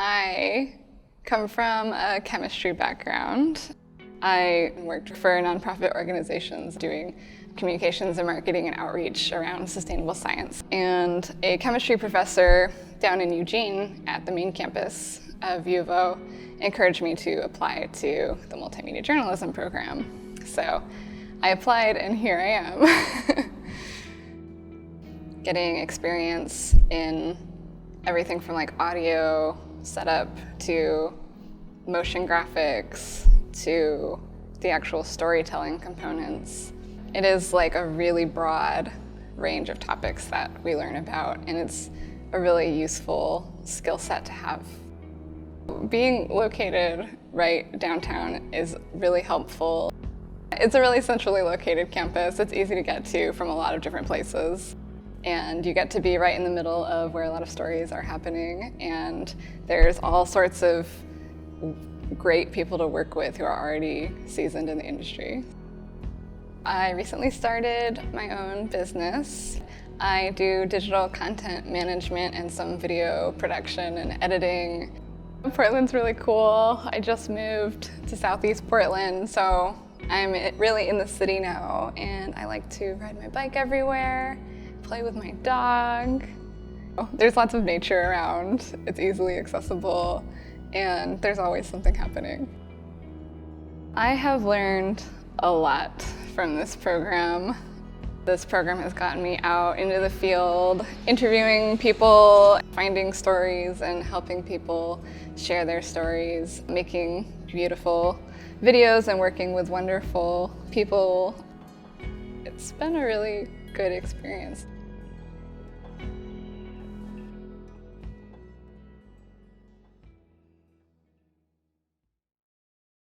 I come from a chemistry background. I worked for nonprofit organizations doing communications and marketing and outreach around sustainable science. And a chemistry professor down in Eugene at the main campus of U of O encouraged me to apply to the Multimedia Journalism program. So I applied and here I am. Getting experience in everything from like audio setup to motion graphics to the actual storytelling components. It is like a really broad range of topics that we learn about, and it's a really useful skill set to have. Being located right downtown is really helpful. It's a really centrally located campus. It's easy to get to from a lot of different places. And you get to be right in the middle of where a lot of stories are happening, and there's all sorts of great people to work with who are already seasoned in the industry. I recently started my own business. I do digital content management and some video production and editing. Portland's really cool. I just moved to Southeast Portland, so I'm really in the city now, and I like to ride my bike everywhere, play with my dog. There's lots of nature around. It's easily accessible, and there's always something happening. I have learned a lot from this program. This program has gotten me out into the field, interviewing people, finding stories, and helping people share their stories, making beautiful videos and working with wonderful people. It's been a really good experience.